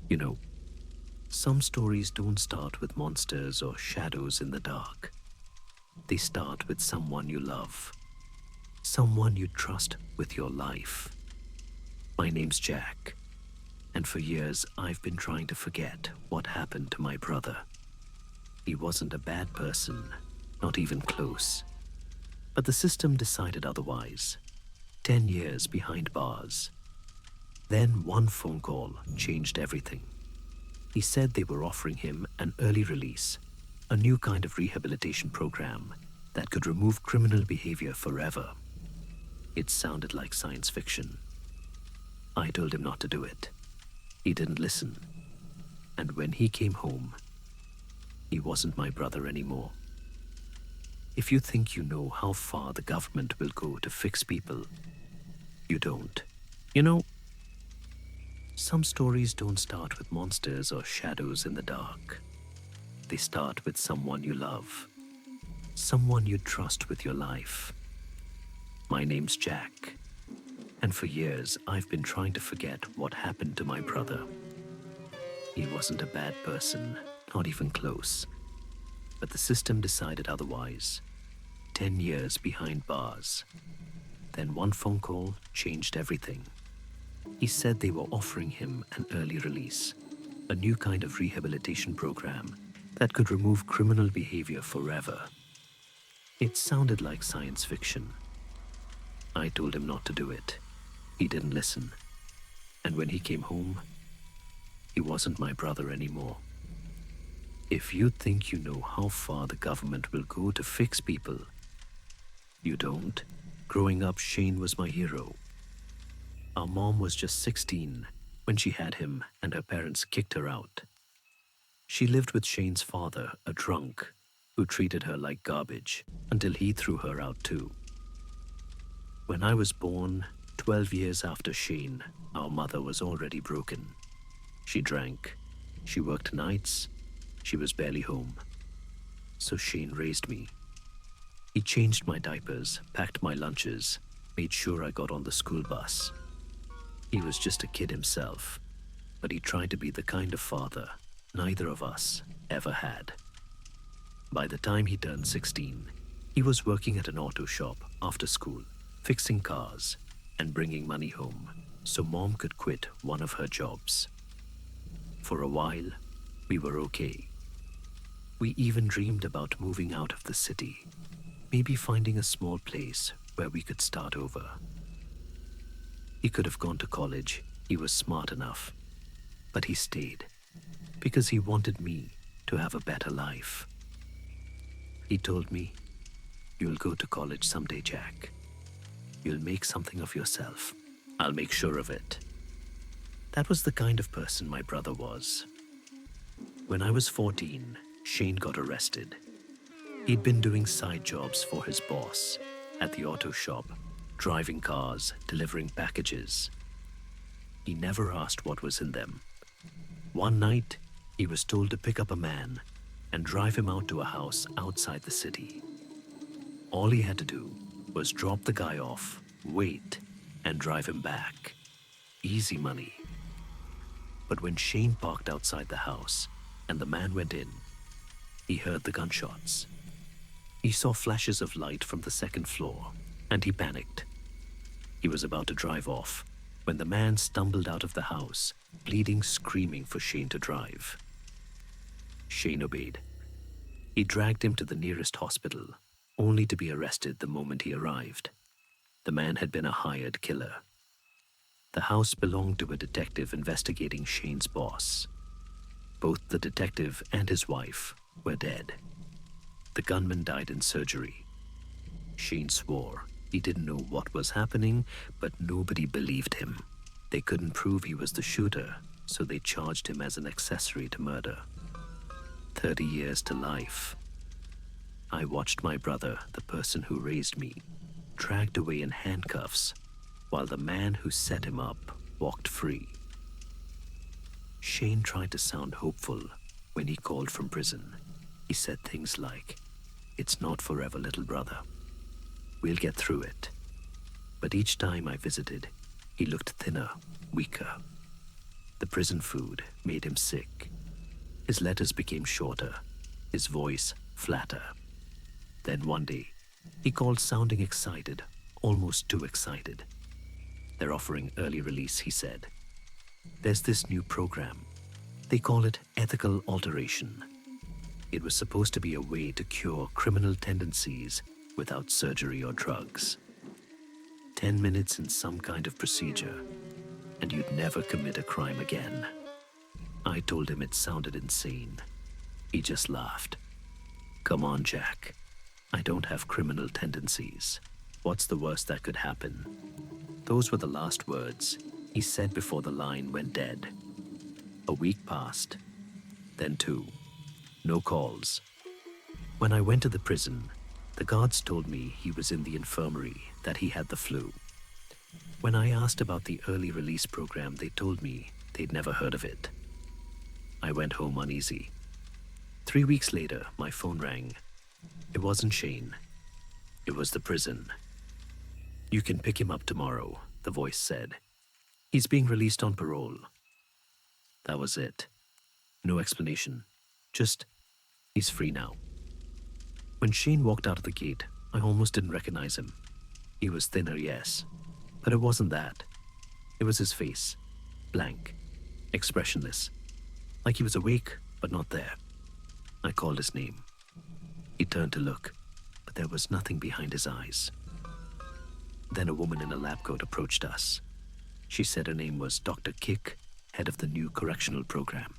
You know, some stories don't start with monsters or shadows in the dark. They start with someone you love, someone you trust with your life. My name's Jack, and for years I've been trying to forget what happened to my brother. He wasn't a bad person, not even close. But the system decided otherwise. 10 years behind bars. Then one phone call changed everything. He said they were offering him an early release, a new kind of rehabilitation program that could remove criminal behavior forever. It sounded like science fiction. I told him not to do it. He didn't listen. And when he came home, he wasn't my brother anymore. If you think you know how far the government will go to fix people, you don't. You know, some stories don't start with monsters or shadows in the dark. They start with someone you love, someone you trust with your life. My name's Jack, and for years I've been trying to forget what happened to my brother. He wasn't a bad person, not even close. But the system decided otherwise. 10 years behind bars. Then one phone call changed everything. He said they were offering him an early release, a new kind of rehabilitation program that could remove criminal behavior forever. It sounded like science fiction. I told him not to do it. He didn't listen. And when he came home, he wasn't my brother anymore. If you think you know how far the government will go to fix people, you don't. Growing up, Shane was my hero. Our mom was just 16 when she had him and her parents kicked her out. She lived with Shane's father, a drunk, who treated her like garbage until he threw her out too. When I was born, 12 years after Shane, our mother was already broken. She drank, she worked nights, she was barely home. So Shane raised me. He changed my diapers, packed my lunches, made sure I got on the school bus. He was just a kid himself, but he tried to be the kind of father neither of us ever had. By the time he turned 16, he was working at an auto shop after school, fixing cars and bringing money home so Mom could quit one of her jobs. For a while, we were okay. We even dreamed about moving out of the city, maybe finding a small place where we could start over. He could have gone to college, he was smart enough, but he stayed because he wanted me to have a better life. He told me, "You'll go to college someday, Jack. You'll make something of yourself. I'll make sure of it." That was the kind of person my brother was. When I was 14, Shane got arrested. He'd been doing side jobs for his boss at the auto shop, driving cars, delivering packages. He never asked what was in them. One night, he was told to pick up a man and drive him out to a house outside the city. All he had to do was drop the guy off, wait, and drive him back. Easy money. But when Shane parked outside the house and the man went in, he heard the gunshots. He saw flashes of light from the second floor, and he panicked. He was about to drive off when the man stumbled out of the house, bleeding, screaming for Shane to drive. Shane obeyed. He dragged him to the nearest hospital, only to be arrested the moment he arrived. The man had been a hired killer. The house belonged to a detective investigating Shane's boss. Both the detective and his wife were dead. The gunman died in surgery. Shane swore he didn't know what was happening, but nobody believed him. They couldn't prove he was the shooter, so they charged him as an accessory to murder. 30 years to life. I watched my brother, the person who raised me, dragged away in handcuffs, while the man who set him up walked free. Shane tried to sound hopeful when he called from prison. He said things like, "It's not forever, little brother. We'll get through it." But each time I visited, he looked thinner, weaker. The prison food made him sick. His letters became shorter, his voice flatter. Then one day, he called sounding excited, almost too excited. They're offering early release, he said. There's this new program. They call it ethical alteration. It was supposed to be a way to cure criminal tendencies without surgery or drugs. 10 minutes in some kind of procedure, and you'd never commit a crime again. I told him it sounded insane. He just laughed. Come on, Jack. I don't have criminal tendencies. What's the worst that could happen? Those were the last words he said before the line went dead. A week passed, then 2. No calls. When I went to the prison, the guards told me he was in the infirmary, that he had the flu. When I asked about the early release program, they told me they'd never heard of it. I went home uneasy. 3 weeks later, my phone rang. It wasn't Shane. It was the prison. You can pick him up tomorrow, the voice said. He's being released on parole. That was it. No explanation. Just, he's free now. When Shane walked out of the gate, I almost didn't recognize him. He was thinner, yes, but it wasn't that. It was his face, blank, expressionless, like he was awake but not there. I called his name. He turned to look, but there was nothing behind his eyes. Then a woman in a lab coat approached us. She said her name was Dr. Kick, head of the new correctional program.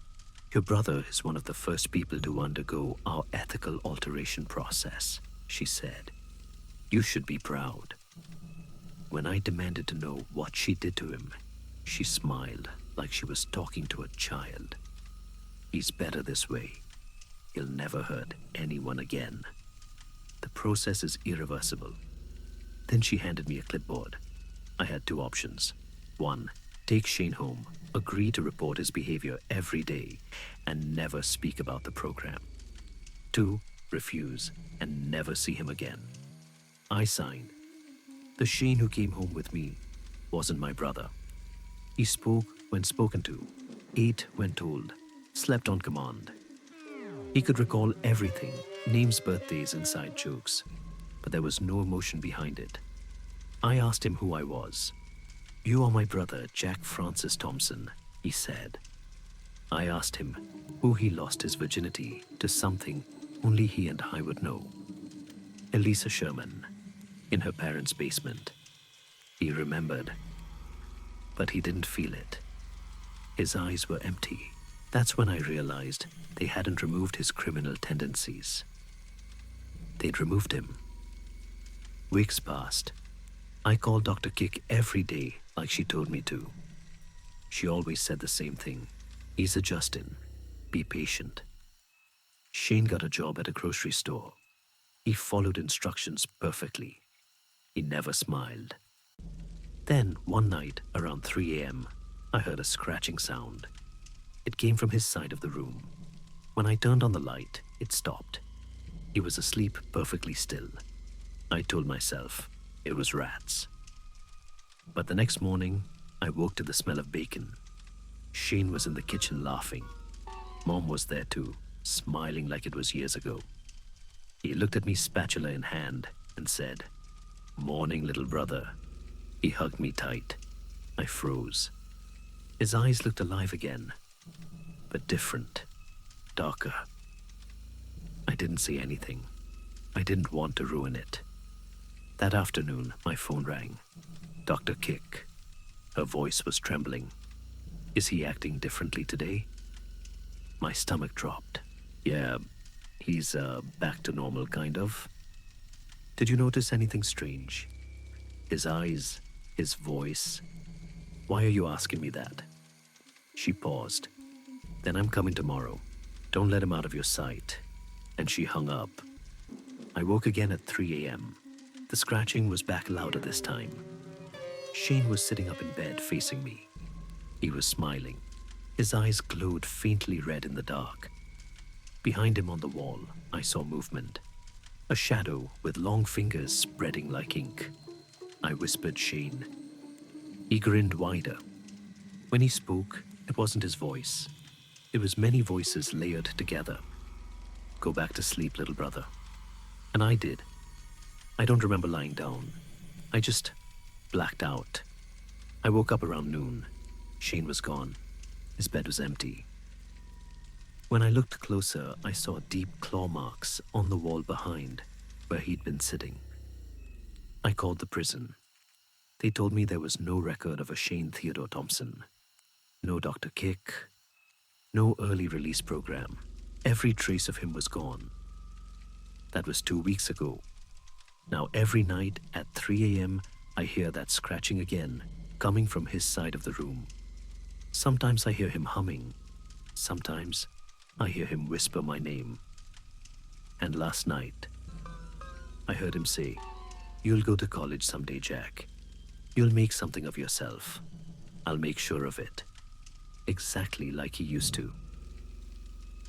Your brother is one of the first people to undergo our ethical alteration process, she said. You should be proud. When I demanded to know what she did to him, she smiled like she was talking to a child. He's better this way. He'll never hurt anyone again. The process is irreversible. Then she handed me a clipboard. I had 2 options. 1, take Shane home, agree to report his behavior every day, and never speak about the program. 2, refuse and never see him again. I signed. The Shane who came home with me wasn't my brother. He spoke when spoken to, ate when told, slept on command. He could recall everything, names, birthdays, inside jokes, but there was no emotion behind it. I asked him who I was. You are my brother, Jack Francis Thompson, he said. I asked him who he lost his virginity to something only he and I would know. Elisa Sherman, in her parents' basement. He remembered, but he didn't feel it. His eyes were empty. That's when I realized they hadn't removed his criminal tendencies. They'd removed him. Weeks passed. I called Dr. Kick every day like she told me to. She always said the same thing. He's adjusting. Be patient. Shane got a job at a grocery store. He followed instructions perfectly. He never smiled. Then, one night, around 3 a.m., I heard a scratching sound. It came from his side of the room. When I turned on the light, it stopped. He was asleep perfectly still. I told myself it was rats. But the next morning, I woke to the smell of bacon. Shane was in the kitchen laughing. Mom was there too, smiling like it was years ago. He looked at me, spatula in hand, and said, "Morning, little brother." He hugged me tight. I froze. His eyes looked alive again, but different, darker. I didn't say anything. I didn't want to ruin it. That afternoon, my phone rang. Dr. Kick. Her voice was trembling. Is he acting differently today? My stomach dropped. Yeah, he's back to normal, kind of. Did you notice anything strange? His eyes, his voice. Why are you asking me that? She paused. Then I'm coming tomorrow. Don't let him out of your sight. And she hung up. I woke again at 3 a.m. The scratching was back louder this time. Shane was sitting up in bed facing me. He was smiling. His eyes glowed faintly red in the dark. Behind him on the wall, I saw movement. A shadow with long fingers spreading like ink. I whispered Shane. He grinned wider. When he spoke, It wasn't his voice. It was many voices layered together. Go back to sleep, little brother. And I did. I don't remember lying down. I just blacked out. I woke up around noon. Shane was gone. His bed was empty. When I looked closer, I saw deep claw marks on the wall behind where he'd been sitting. I called the prison. They told me there was no record of a Shane Theodore Thompson. No Dr. Kick. No early release program. Every trace of him was gone. That was 2 weeks ago. Now every night at 3 a.m., I hear that scratching again, coming from his side of the room. Sometimes I hear him humming. Sometimes I hear him whisper my name. And last night, I heard him say, "You'll go to college someday, Jack. You'll make something of yourself. I'll make sure of it." Exactly like he used to.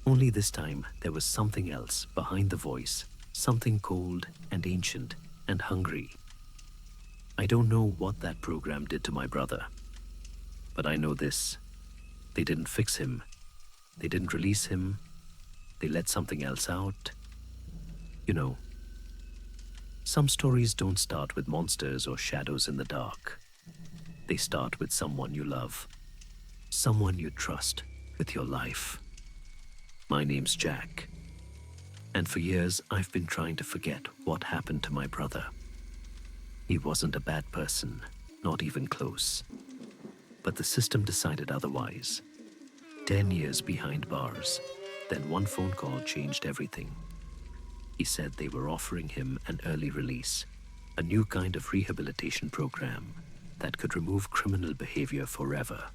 Only this time, there was something else behind the voice, something cold and ancient and hungry. I don't know what that program did to my brother, but I know this. They didn't fix him. They didn't release him. They let something else out. You know, some stories don't start with monsters or shadows in the dark. They start with someone you love, someone you trust with your life. My name's Jack, and for years I've been trying to forget what happened to my brother. He wasn't a bad person, not even close. But the system decided otherwise. 10 years behind bars, then one phone call changed everything. He said they were offering him an early release, a new kind of rehabilitation program that could remove criminal behavior forever.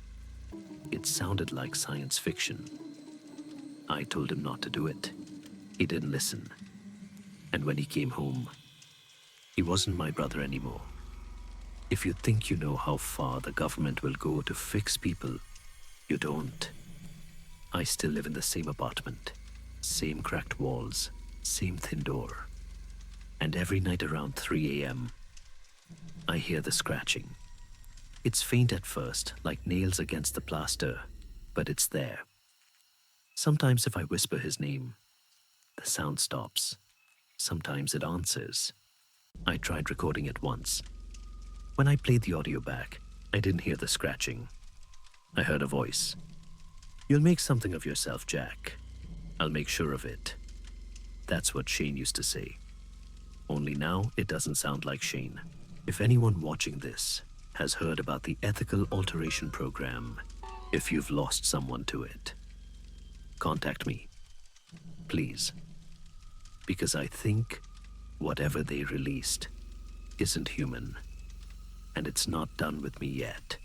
It sounded like science fiction. I told him not to do it. He didn't listen. And when he came home, he wasn't my brother anymore. If you think you know how far the government will go to fix people, you don't. I still live in the same apartment, same cracked walls, same thin door. And every night around 3 a.m., I hear the scratching. It's faint at first, like nails against the plaster, but it's there. Sometimes if I whisper his name, the sound stops. Sometimes it answers. I tried recording it once. When I played the audio back, I didn't hear the scratching. I heard a voice. "You'll make something of yourself, Jack. I'll make sure of it." That's what Shane used to say. Only now it doesn't sound like Shane. If anyone watching this has heard about the ethical alteration program, if you've lost someone to it, contact me, please. Because I think whatever they released isn't human, and it's not done with me yet.